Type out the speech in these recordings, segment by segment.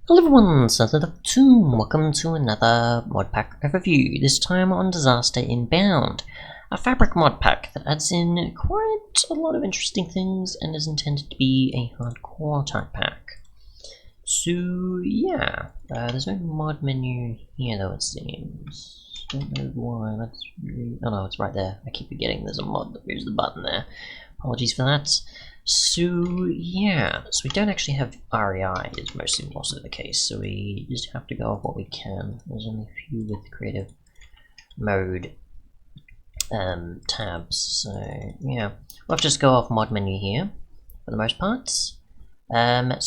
Hello everyone, Seth2, welcome to another modpack overview, this time on Disaster Inbound, a fabric mod pack that adds in quite a lot of interesting things and is intended to be a hardcore type pack. So yeah, there's no mod menu here though it seems. Don't know why, that's really... oh no, it's right there. I keep forgetting there's a mod that moves the button there. Apologies for that. So yeah, so we don't actually have REI is mostly also the case, so we just have to go off what we can. There's only a few with creative mode tabs, so yeah. We'll have to just go off mod menu here for the most part. So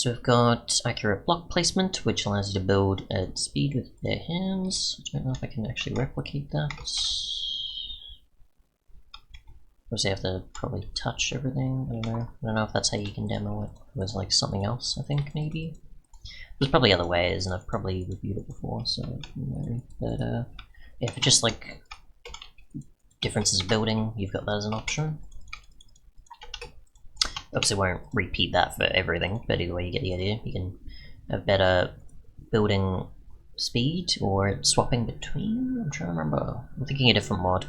we've got accurate block placement, which allows you to build at speed with their hands. I don't know if I can actually replicate that. Obviously, I have to probably touch everything. I don't know if that's how you can demo it. It was like something else, I think, maybe. There's probably other ways, and I've probably reviewed it before, so maybe. But yeah, for just like differences of building, you've got that as an option. Obviously, won't repeat that for everything, but either way, you get the idea. You can have better building speed or swapping between. I'm trying to remember. I'm thinking a different mod.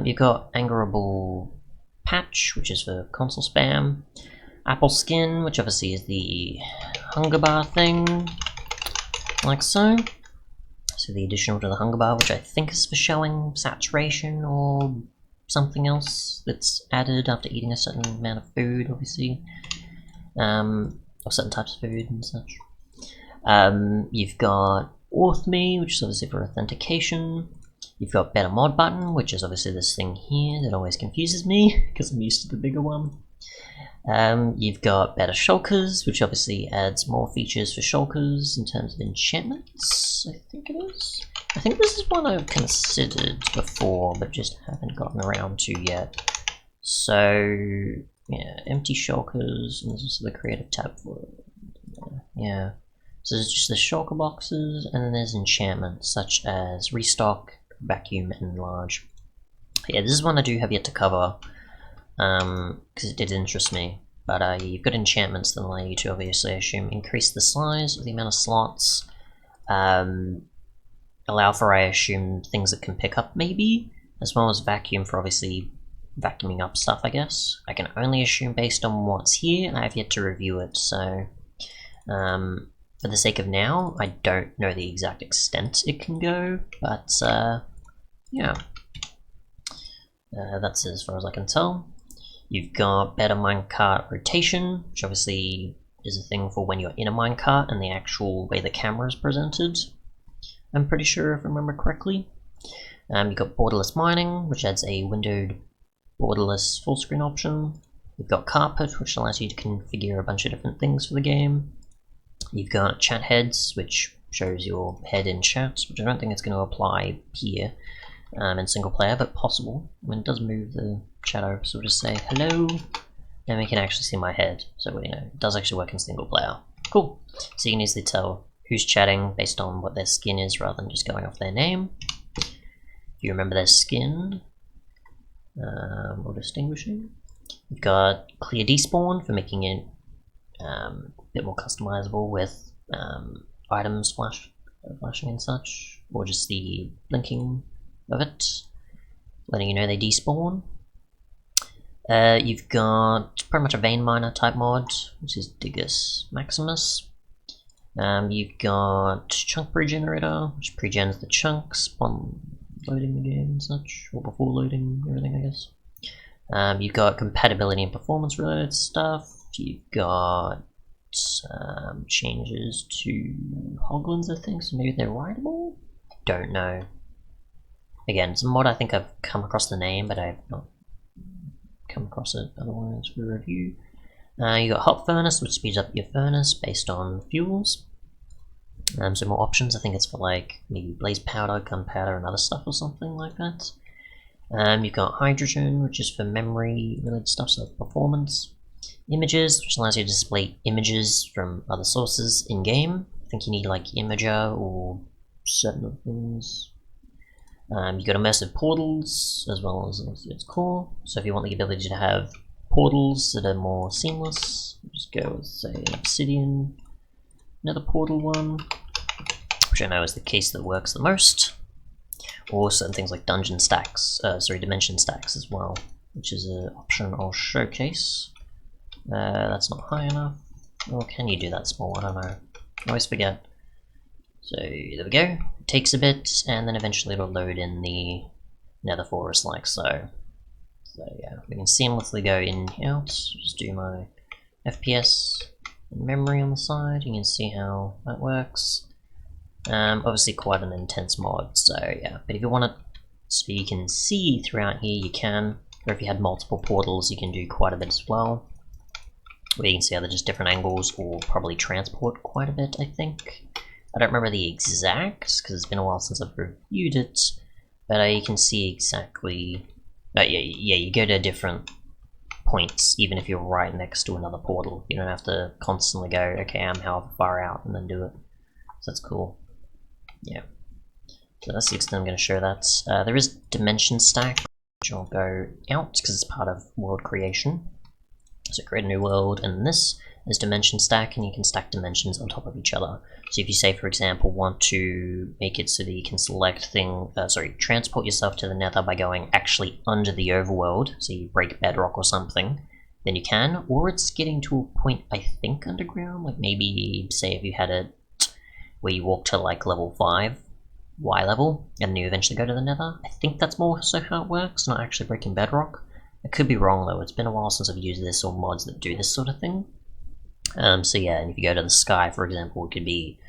You've got Angerable Patch, which is for console spam. Apple Skin, which obviously is the hunger bar thing, like so. So the additional to the hunger bar, which I think is for showing saturation or something else that's added after eating a certain amount of food, obviously. Or certain types of food and such. You've got Auth Me, which is obviously for authentication. You've got Better Mod Button, which is obviously this thing here that always confuses me, because I'm used to the bigger one. You've got Better Shulkers, which obviously adds more features for Shulkers in terms of enchantments, I think it is. I think this is one I've considered before, but just haven't gotten around to yet. So, yeah, Empty Shulkers, and there's also the Creative tab for it. Yeah. So there's just the shulker boxes, and then there's enchantments such as Restock, Vacuum, and Enlarge. Yeah, this is one I do have yet to cover, because it did interest me. But you've got enchantments that allow you to, obviously, I assume, increase the size of the amount of slots, allow for, I assume, things that can pick up, maybe, as well as Vacuum for, obviously, vacuuming up stuff, I guess. I can only assume based on what's here, I have yet to review it, so... for the sake of now, I don't know the exact extent it can go, but yeah, that's as far as I can tell. You've got better minecart rotation, which obviously is a thing for when you're in a minecart and the actual way the camera is presented. I'm pretty sure if I remember correctly. You've got borderless mining, which adds a windowed borderless full screen option. You've got carpet, which allows you to configure a bunch of different things for the game. You've got chat heads, which shows your head in chat, which I don't think it's going to apply here in single player, but possible. I mean, it does move the chat over, so we'll just say hello, and we can actually see my head, so you know, it does actually work in single player. Cool. So you can easily tell who's chatting based on what their skin is rather than just going off their name. If you remember their skin, or distinguishing. You've got clear despawn for making it a bit more customizable with items flashing and such, or just the blinking of it, letting you know they despawn. You've got pretty much a vein miner type mod, which is Digus Maximus. You've got chunk pre-generator, which pre-gens the chunks upon loading the game and such, or before loading everything, I guess. You've got compatibility and performance related stuff. You've got changes to Hoglins, I think, so maybe they're writable? Don't know. Again, it's a mod I think I've come across the name, but I've not come across it otherwise for review. You got Hot Furnace, which speeds up your furnace based on fuels. So more options, I think it's for like maybe blaze powder, gunpowder, and other stuff or something like that. You've got Hydrogen, which is for memory related stuff, so performance. Images, which allows you to display images from other sources in-game. I think you need like Imager or certain other things. You've got immersive portals, as well as its core. So if you want the ability to have portals that are more seamless, just go with, say, Obsidian. nether portal one, which I know is the case that works the most. Or certain things like dungeon stacks, dimension stacks as well, which is an option I'll showcase. That's not high enough. Or can you do that small? I don't know. I always forget. So there we go. It takes a bit, and then eventually it'll load in the nether forest like so. So yeah, we can seamlessly go in and out. Just do my FPS and memory on the side. You can see how that works. Obviously quite an intense mod, so yeah. But if you want it so you can see throughout here, you can. Or if you had multiple portals, you can do quite a bit as well. Where you can see how they're just different angles, or probably transport quite a bit, I think. I don't remember the exact, because it's been a while since I've reviewed it, but you can see exactly... yeah, you go to different points, even if you're right next to another portal. You don't have to constantly go, okay, I'm however far out, and then do it. So that's cool. Yeah. So that's the extent I'm going to show that. There is dimension stack, which I'll go out, because it's part of world creation. So create a new world, and this is dimension stack, and you can stack dimensions on top of each other. So if you say, for example, want to make it so that you can select transport yourself to the nether by going actually under the overworld, so you break bedrock or something, then you can. Or it's getting to a point, I think, underground, like maybe, say, if you had it where you walk to like level 5, Y level, and then you eventually go to the nether. I think that's more so how it works, not actually breaking bedrock. I could be wrong though, it's been a while since I've used this or mods that do this sort of thing. So yeah, and if you go to the sky, for example, it could be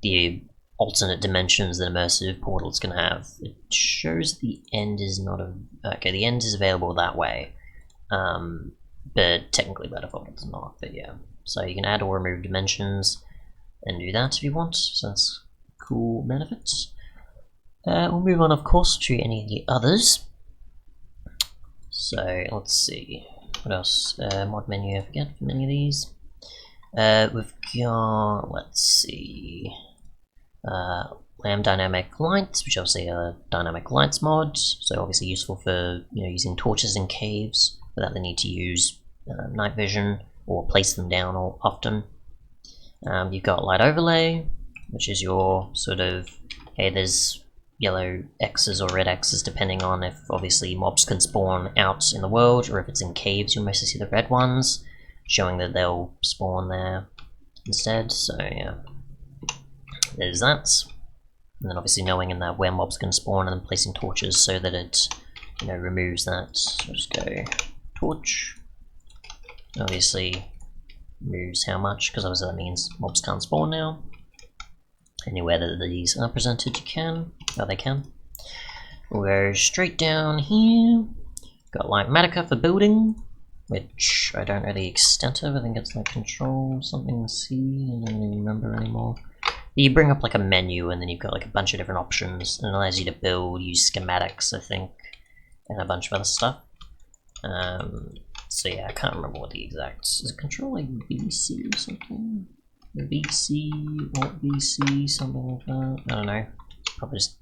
the alternate dimensions that immersive portal is going to have. It shows the end is not okay, the end is available that way, but technically by default it's not, but yeah. So you can add or remove dimensions and do that if you want, so that's cool benefits. We'll move on, of course, to any of the others. So let's see, what else? Mod menu, I forget from any of these. We've got, let's see, Lamb Dynamic Lights, which obviously are Dynamic Lights mod, so obviously useful for using torches in caves without the need to use night vision or place them down often. You've got Light Overlay, which is your sort of, hey, there's yellow X's or red X's depending on if obviously mobs can spawn out in the world, or if it's in caves you'll mostly see the red ones, showing that they'll spawn there instead. So yeah, there's that. And then obviously knowing in that where mobs can spawn, and then placing torches so that it removes that. So just go torch. Obviously moves how much, because obviously that means mobs can't spawn now. Anywhere that these are presented, you can. Oh, they can. We'll go straight down here. Got like Matica for building, which I don't know the extent of. I think it's like control something C. I don't even remember anymore. You bring up like a menu, and then you've got like a bunch of different options, and it allows you to build, use schematics, I think, and a bunch of other stuff. So yeah, I can't remember what the exact. Is it control like VC or something? VC, Alt VC, something like that. I don't know. Probably just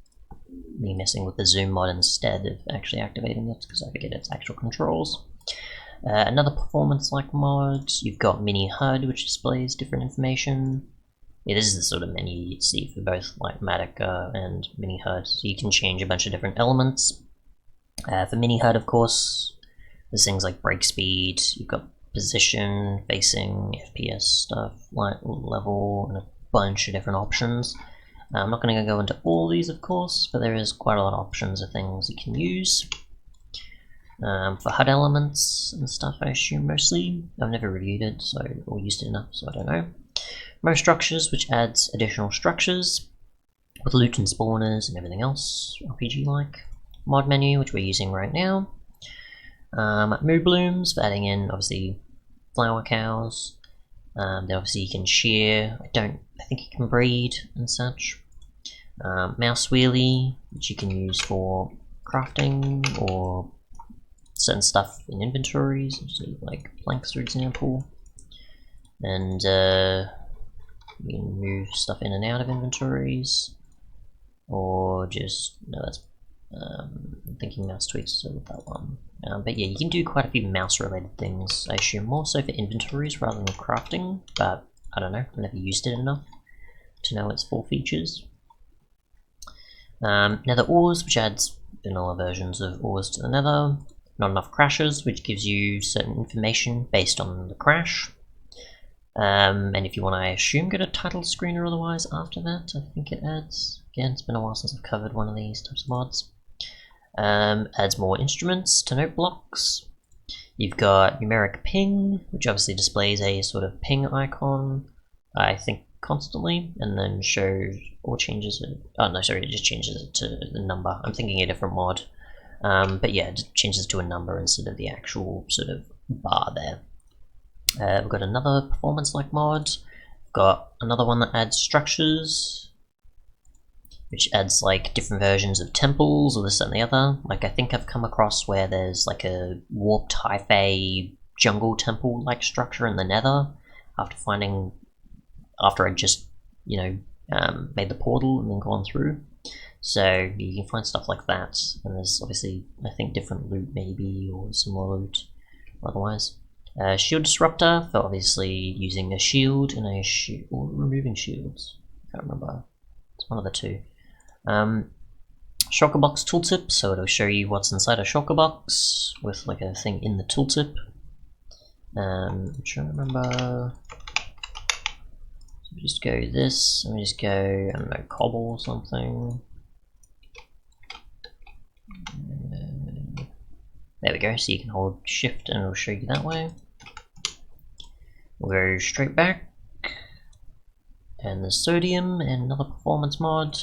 me messing with the zoom mod instead of actually activating it, because I forget its actual controls. Another performance-like mod, you've got Mini HUD, which displays different information. Yeah, this is the sort of menu you'd see for both like Matica and Mini HUD, so you can change a bunch of different elements. For Mini HUD, of course, there's things like break speed, you've got position, facing, FPS stuff, light level, and a bunch of different options. I'm not going to go into all these, of course, but there is quite a lot of options of things you can use. For HUD elements and stuff, I assume mostly. I've never reviewed it, or used it enough, so I don't know. Most structures, which adds additional structures with loot and spawners and everything else, RPG-like. Mod menu, which we're using right now. Mood blooms for adding in, obviously, flower cows. Then obviously you can shear. I think you can breed and such. Mouse wheelie, which you can use for crafting or certain stuff in inventories, so like planks, for example. And you can move stuff in and out of inventories, or just I'm thinking mouse tweaks, so with that one. But yeah, you can do quite a few mouse-related things. I assume more so for inventories rather than crafting, but I don't know. I've never used it enough. to know its full features. Nether ores, which adds vanilla versions of ores to the nether. Not enough crashes, which gives you certain information based on the crash. And if you want to, I assume, get a title screen or otherwise after that, I think it adds. Again, it's been a while since I've covered one of these types of mods. Adds more instruments to note blocks. You've got numeric ping, which obviously displays a sort of ping icon, I think constantly, and then shows or changes it. Oh no, sorry, it just changes it to the number. I'm thinking a different mod. But yeah, it just changes to a number instead of the actual sort of bar there. We've got another performance-like mod. We've got another one that adds structures, which adds like different versions of temples or this and the other. Like I think I've come across where there's like a warped high-fae jungle temple-like structure in the nether after I just, you know, made the portal and then gone through. So you can find stuff like that, and there's obviously, I think, different loot maybe, or some more loot otherwise. Shield disruptor for obviously using a shield and a shield, or removing shields. I can't remember. It's one of the two. Shulker box tooltip, so it'll show you what's inside a shulker box with like a thing in the tooltip. I'm trying to remember. So just go this. Let me just go, I don't know, cobble or something. There we go. So you can hold shift and it'll show you that way. We'll go straight back, and the sodium and another performance mod.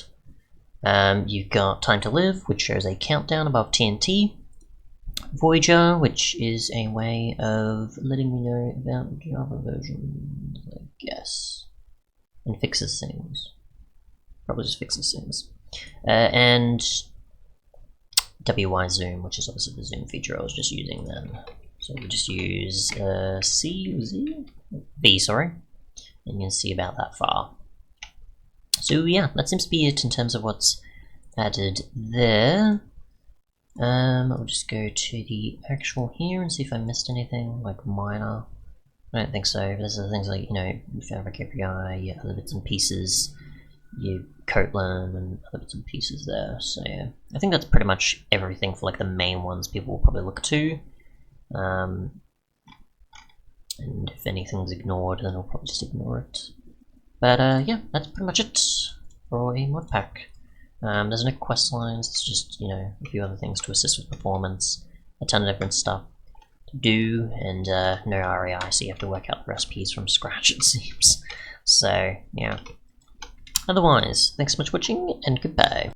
You've got time to live, which shows a countdown above TNT. Voyager, which is a way of letting me know about Java versions, I guess, and fixes things. Probably just fixes things. And WY zoom, which is obviously the zoom feature I was just using then. So we just use B, sorry, and you can see about that far. So yeah, that seems to be it in terms of what's added there. I'll just go to the actual here and see if I missed anything, like minor. I don't think so. There's other things like, you know, fabric API, yeah, other bits and pieces, your Kotlin and other bits and pieces there. So yeah, I think that's pretty much everything for like the main ones people will probably look to. And if anything's ignored, then I'll probably just ignore it. But yeah, that's pretty much it for a mod pack. There's no quest lines, it's just, you know, a few other things to assist with performance, a ton of different stuff to do, and no REI, so you have to work out the recipes from scratch, it seems. So, yeah. Otherwise, thanks so much for watching, and goodbye.